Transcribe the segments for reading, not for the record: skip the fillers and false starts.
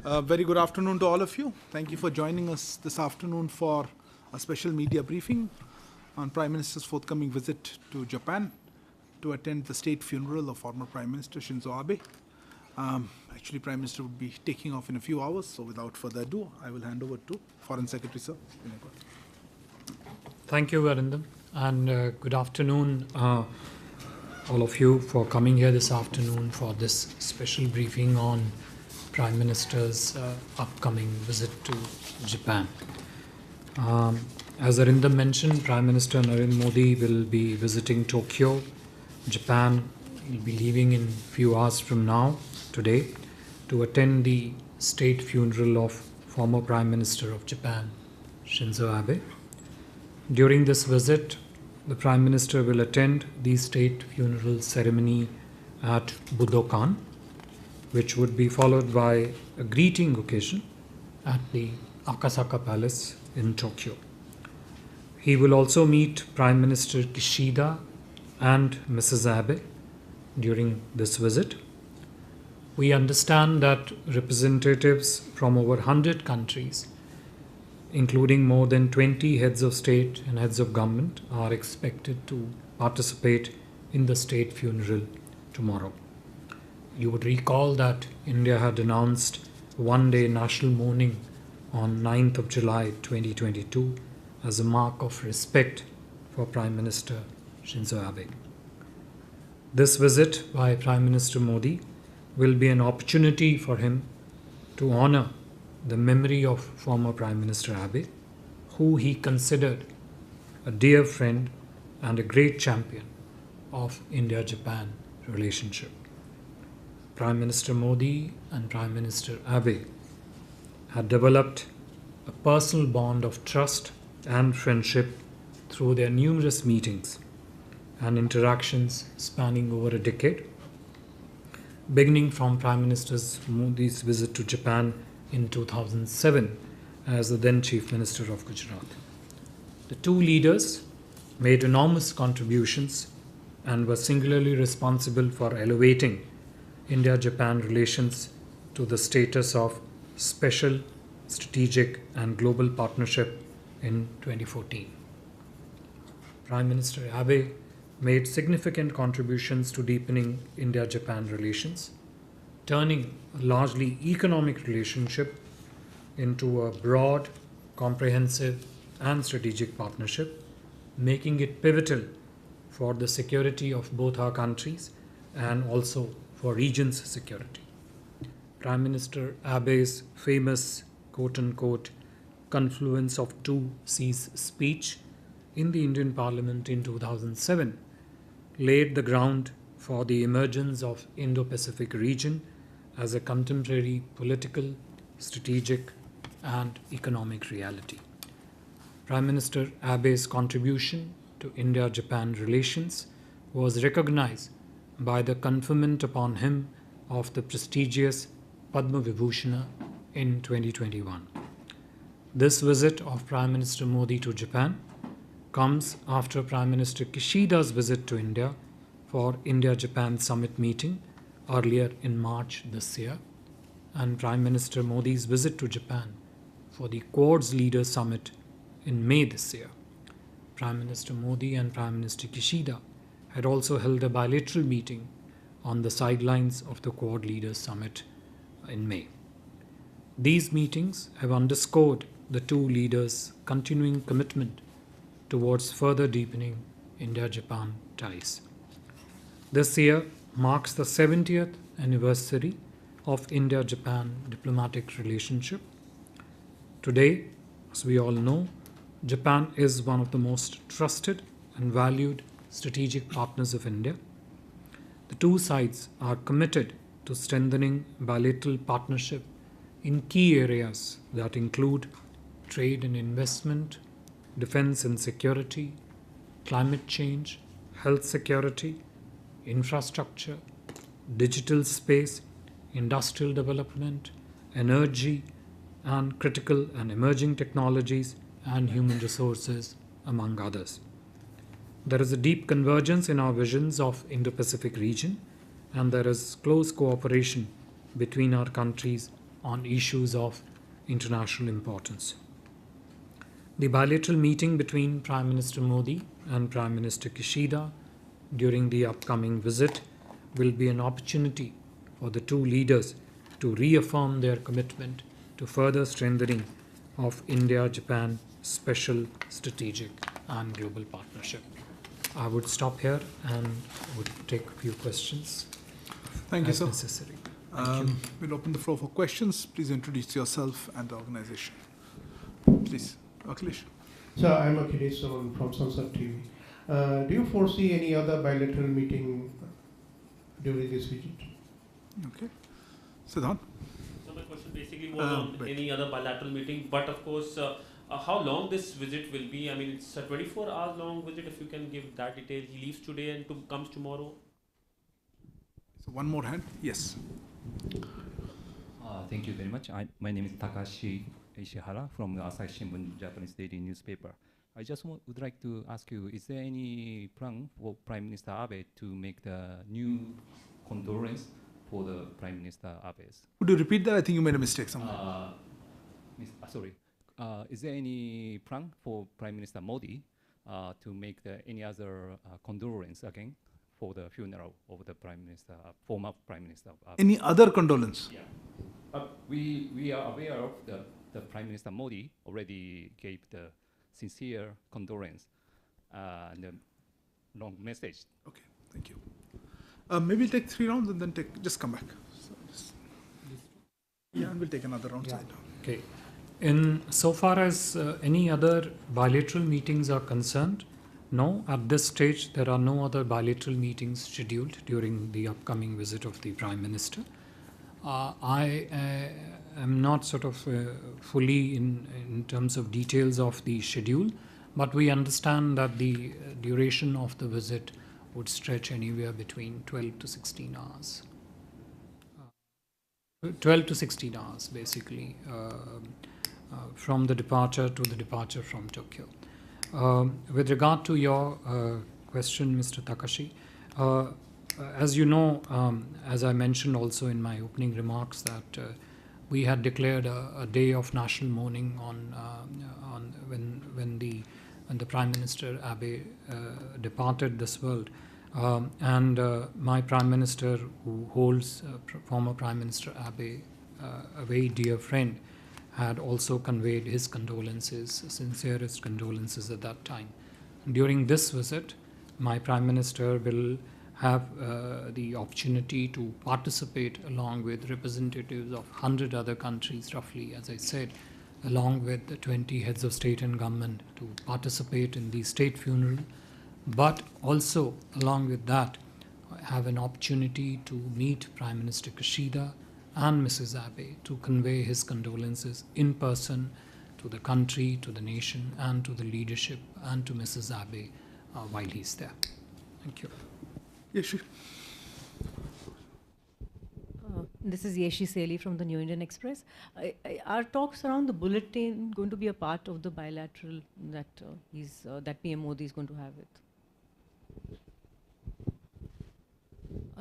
Very good afternoon to all of you. Thank you for joining us this afternoon for a special media briefing on Prime Minister's forthcoming visit to Japan to attend the state funeral of former Prime Minister Shinzo Abe. Actually, Prime Minister would be taking off in a few hours, so without further ado, I will hand over to Foreign Secretary, sir. Thank you, Varindam, and good afternoon, all of you, for coming here this afternoon for this special briefing on Prime Minister's upcoming visit to Japan. As Arindam mentioned, Prime Minister Narendra Modi will be visiting Tokyo, Japan. He'll be leaving in a few hours from now, today, to attend the state funeral of former Prime Minister of Japan, Shinzo Abe. During this visit, the Prime Minister will attend the state funeral ceremony at Budokan, which would be followed by a greeting occasion at the Akasaka Palace in Tokyo. He will also meet Prime Minister Kishida and Mrs. Abe during this visit. We understand that representatives from over 100 countries, including more than 20 heads of state and heads of government, are expected to participate in the state funeral tomorrow. You would recall that India had announced one-day national mourning on 9th of July 2022 as a mark of respect for Prime Minister Shinzo Abe. This visit by Prime Minister Modi will be an opportunity for him to honor the memory of former Prime Minister Abe, who he considered a dear friend and a great champion of India-Japan relationship. Prime Minister Modi and Prime Minister Abe had developed a personal bond of trust and friendship through their numerous meetings and interactions spanning over a decade, beginning from Prime Minister Modi's visit to Japan in 2007 as the then Chief Minister of Gujarat. The two leaders made enormous contributions and were singularly responsible for elevating India-Japan relations to the status of special, strategic and global partnership in 2014. Prime Minister Abe made significant contributions to deepening India-Japan relations, turning a largely economic relationship into a broad, comprehensive and strategic partnership, making it pivotal for the security of both our countries and also for region's security. Prime Minister Abe's famous quote-unquote confluence of two seas speech in the Indian Parliament in 2007 laid the ground for the emergence of Indo-Pacific region as a contemporary political, strategic and economic reality. Prime Minister Abe's contribution to India-Japan relations was recognized by the conferment upon him of the prestigious Padma Vibhushan in 2021. This visit of Prime Minister Modi to Japan comes after Prime Minister Kishida's visit to India for India-Japan Summit meeting earlier in March this year, and Prime Minister Modi's visit to Japan for the Quad's Leaders Summit in May this year. Prime Minister Modi and Prime Minister Kishida had also held a bilateral meeting on the sidelines of the Quad Leaders Summit in May. These meetings have underscored the two leaders' continuing commitment towards further deepening India-Japan ties. This year marks the 70th anniversary of India-Japan diplomatic relationship. Today, as we all know, Japan is one of the most trusted and valued strategic partners of India. The two sides are committed to strengthening bilateral partnership in key areas that include trade and investment, defense and security, climate change, health security, infrastructure, digital space, industrial development, energy, and critical and emerging technologies and human resources, among others. There is a deep convergence in our visions of Indo-Pacific region, and there is close cooperation between our countries on issues of international importance. The bilateral meeting between Prime Minister Modi and Prime Minister Kishida during the upcoming visit will be an opportunity for the two leaders to reaffirm their commitment to further strengthening of India-Japan special strategic and global partnership. I would stop here and would take a few questions Thank you, as sir. necessary. We'll open the floor for questions. Please introduce yourself and the organization. Please, Akhilesh. Sir, I'm Akhilesh Sawan from Sansad TV. Do you foresee any other bilateral meeting during this visit? Okay. Siddhant. So my question basically was on right. any other bilateral meeting, but of course, how long this visit will be? I mean, it's a 24-hour long visit. If you can give that detail, he leaves today and comes tomorrow. So one more hand. Yes. Thank you very much. My name is Takashi Ishihara from the Asahi Shimbun, Japanese daily newspaper. I just would like to ask you, is there any plan for Prime Minister Abe to make the new condolence for the Prime Minister Abe's? Would you repeat that? I think you made a mistake somewhere. Sorry. Is there any plan for Prime Minister Modi to make any other condolence again for the funeral of the Prime Minister, former Prime Minister Abe? Any other condolence? Yeah. We are aware of the Prime Minister Modi already gave the sincere condolence and a long message. Okay. Thank you. Maybe we'll take 3 rounds and then just come back. Yeah, and we'll take another round. Yeah. Side. Okay. In so far as any other bilateral meetings are concerned, no, at this stage there are no other bilateral meetings scheduled during the upcoming visit of the Prime Minister. I am not sort of fully in terms of details of the schedule, but we understand that the duration of the visit would stretch anywhere between 12 to 16 hours. 12 to 16 hours, basically, from the departure to the departure from Tokyo. With regard to your question, Mr. Takashi, as you know, as I mentioned also in my opening remarks, that we had declared a day of national mourning on when the Prime Minister Abe departed this world. And my Prime Minister, who holds former Prime Minister Abe, a very dear friend, had also conveyed his condolences, sincerest condolences at that time. During this visit, my Prime Minister will have the opportunity to participate along with representatives of 100 other countries, roughly, as I said, along with the 20 heads of state and government, to participate in the state funeral, but also along with that have an opportunity to meet Prime Minister Kishida and Mrs. Abe to convey his condolences in person to the country, to the nation, and to the leadership, and to Mrs. Abe while he's there. Thank you. Yes, sure. This is Yeshi Seli from the New Indian Express. Are talks around the bulletin going to be a part of the bilateral that that PM Modi is going to have with?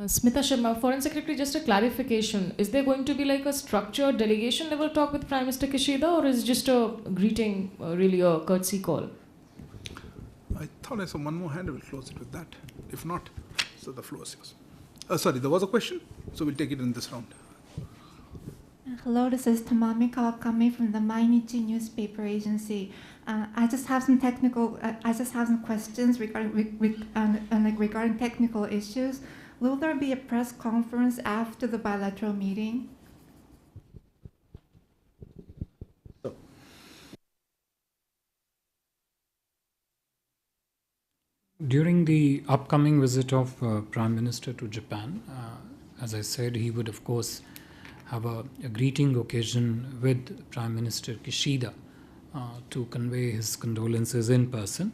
Smita Sharma, Foreign Secretary, just a clarification. Is there going to be like a structured delegation level talk with Prime Minister Kishida, or is it just a greeting, really a courtesy call? I thought I saw one more hand. I will close it with that. If not, so the floor is yours. Sorry, there was a question, so we'll take it in this round. Hello, this is Tamami Kawakami from the Mainichi newspaper agency. I just have some questions regarding technical issues. Will there be a press conference after the bilateral meeting? During the upcoming visit of Prime Minister to Japan, as I said, he would of course have a greeting occasion with Prime Minister Kishida to convey his condolences in person.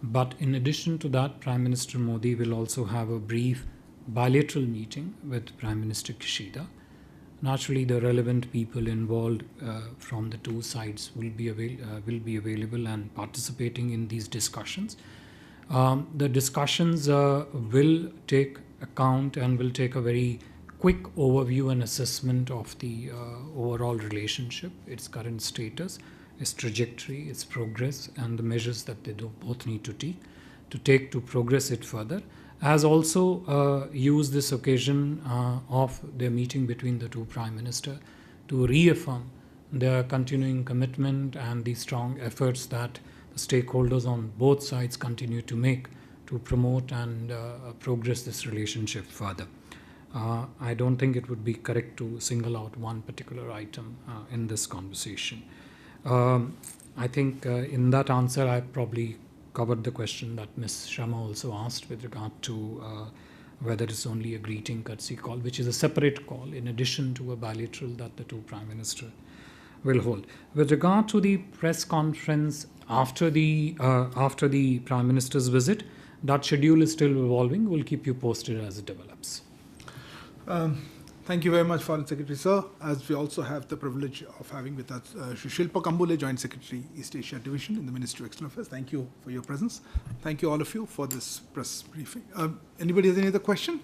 But in addition to that, Prime Minister Modi will also have a brief bilateral meeting with Prime Minister Kishida. Naturally, the relevant people involved from the two sides will be available and participating in these discussions. The discussions will take account and will take a very quick overview and assessment of the overall relationship, its current status, its trajectory, its progress, and the measures that they both need to take to progress it further, as also used this occasion of their meeting between the two Prime Minister to reaffirm their continuing commitment and the strong efforts that the stakeholders on both sides continue to make to promote and progress this relationship further. I don't think it would be correct to single out one particular item in this conversation. I think in that answer I probably covered the question that Ms. Sharma also asked with regard to whether it's only a greeting courtesy call, which is a separate call in addition to a bilateral that the two Prime Minister will hold. With regard to the press conference after the Prime Minister's visit, that schedule is still evolving. We'll keep you posted as it develops. Thank you very much, Foreign Secretary, sir. As we also have the privilege of having with us Shri Shilpa Kambule, Joint Secretary, East Asia Division in the Ministry of External Affairs. Thank you for your presence. Thank you all of you for this press briefing. Anybody has any other question?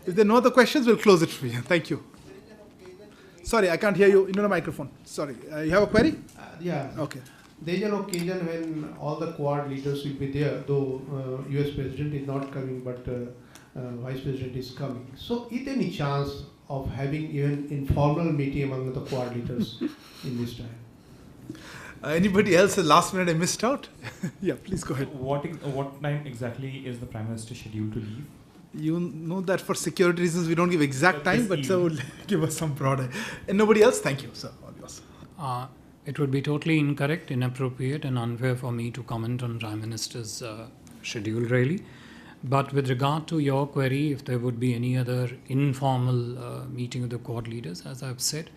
If there are no other questions, we'll close it for you. Thank you. Sorry, I can't hear you. You know the microphone. Sorry. You have a query? Yeah. Okay. There is an occasion when all the Quad leaders will be there, though US President is not coming, but Vice President is coming. So is there any chance of having even informal meeting among the Quad leaders in this time? Anybody else? Last minute I missed out? Yeah, please go ahead. What time exactly is the Prime Minister scheduled to leave? You know that for security reasons we don't give exact time, but sir will give us some broader. And nobody else? Thank you, sir. All yours. It would be totally incorrect, inappropriate, and unfair for me to comment on Prime Minister's schedule, really. But with regard to your query, if there would be any other informal meeting of the Quad leaders, as I've said,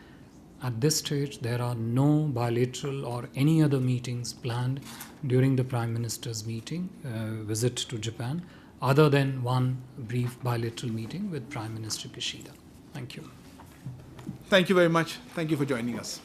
at this stage there are no bilateral or any other meetings planned during the Prime Minister's visit to Japan, other than one brief bilateral meeting with Prime Minister Kishida. Thank you. Thank you very much. Thank you for joining us.